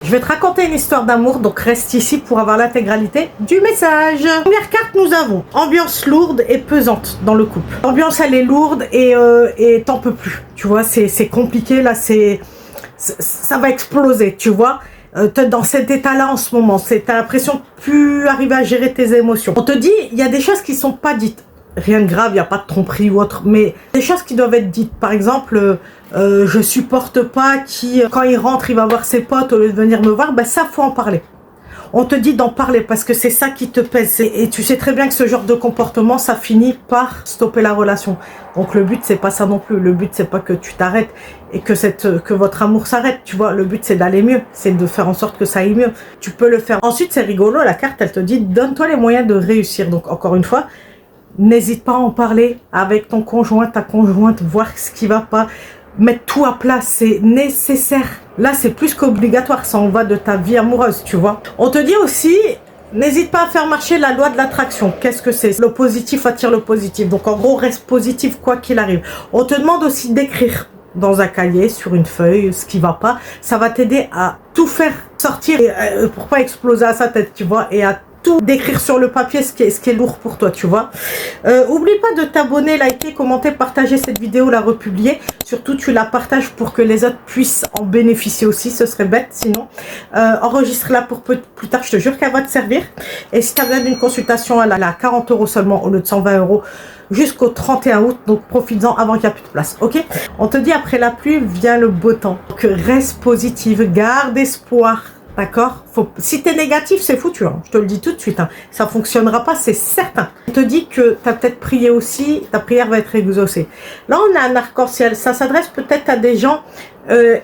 Je vais te raconter une histoire d'amour, donc reste ici pour avoir l'intégralité du message. Première carte, nous avons ambiance lourde et pesante dans le couple. L'ambiance, elle est lourde et t'en peux plus. Tu vois, c'est compliqué, là, ça va exploser, tu vois. T'es dans cet état-là en ce moment. T'as l'impression de plus arriver à gérer tes émotions. On te dit, il y a des choses qui sont pas dites. Rien de grave, il n'y a pas de tromperie ou autre, mais des choses qui doivent être dites. Par exemple, je supporte pas qui, quand il rentre, il va voir ses potes au lieu de venir me voir. Ben ça, faut en parler. On te dit d'en parler parce que c'est ça qui te pèse. Et tu sais très bien que ce genre de comportement, ça finit par stopper la relation. Donc le but, c'est pas ça non plus. Le but, c'est pas que tu t'arrêtes et que votre amour s'arrête. Tu vois, le but, c'est d'aller mieux. C'est de faire en sorte que ça aille mieux. Tu peux le faire. Ensuite, c'est rigolo. La carte, elle te dit, donne-toi les moyens de réussir. Donc encore une fois, n'hésite pas à en parler avec ton conjoint, ta conjointe, voir ce qui va pas. Mettre tout à plat, c'est nécessaire. Là, c'est plus qu'obligatoire. Ça en va de ta vie amoureuse, tu vois. On te dit aussi, n'hésite pas à faire marcher la loi de l'attraction. Qu'est-ce que c'est? Le positif attire le positif. Donc, en gros, reste positif quoi qu'il arrive. On te demande aussi d'écrire dans un cahier, sur une feuille, ce qui va pas. Ça va t'aider à tout faire sortir pour pas exploser à sa tête, tu vois, et à tout d'écrire sur le papier ce qui est lourd pour toi, tu vois. Oublie pas de t'abonner, liker, commenter, partager cette vidéo, la republier. Surtout, tu la partages pour que les autres puissent en bénéficier aussi. Ce serait bête sinon. Enregistre-la pour plus tard, je te jure qu'elle va te servir. Et si tu as besoin d'une consultation, elle est à 40 € seulement au lieu de 120 € jusqu'au 31 août. Donc, profites-en avant qu'il n'y a plus de place. Ok? On te dit, après la pluie, vient le beau temps. Donc, reste positive, garde espoir. D'accord? Si t'es négatif, c'est foutu, hein. Je te le dis tout de suite, hein. Ça fonctionnera pas, c'est certain. On te dit que tu as peut-être prié aussi, ta prière va être exaucée. Là, on a un arc-en-ciel. Ça s'adresse peut-être à des gens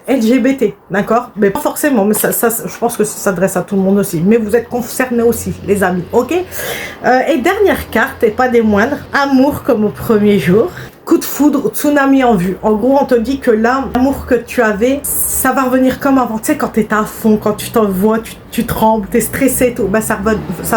LGBT, d'accord? Mais pas forcément, mais ça, je pense que ça s'adresse à tout le monde aussi. Mais vous êtes concernés aussi, les amis, ok? Et dernière carte, et pas des moindres, amour comme au premier jour. Coup de foudre, tsunami en vue. En gros, on te dit que là, l'amour que tu avais, ça va revenir comme avant. Tu sais, quand tu es à fond, quand tu t'envoies, tu trembles, tu es stressé et tout, ben ça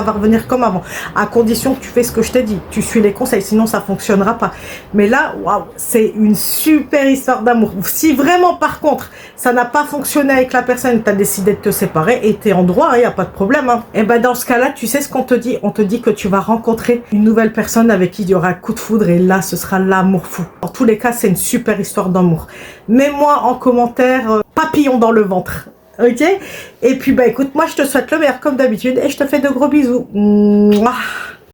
va revenir comme avant. À condition que tu fais ce que je t'ai dit. Tu suis les conseils, sinon ça fonctionnera pas. Mais là, waouh, c'est une super histoire d'amour. Si vraiment, par contre, ça n'a pas fonctionné avec la personne, tu as décidé de te séparer et tu es en droit, il n'y a pas de problème. Hein. Et ben dans ce cas-là, tu sais ce qu'on te dit? On te dit que tu vas rencontrer une nouvelle personne avec qui il y aura un coup de foudre et là, ce sera l'amour fou. En tous les cas, c'est une super histoire d'amour. Mets-moi en commentaire papillon dans le ventre. Ok? Et puis, bah écoute, moi, je te souhaite le meilleur comme d'habitude et je te fais de gros bisous. Mouah.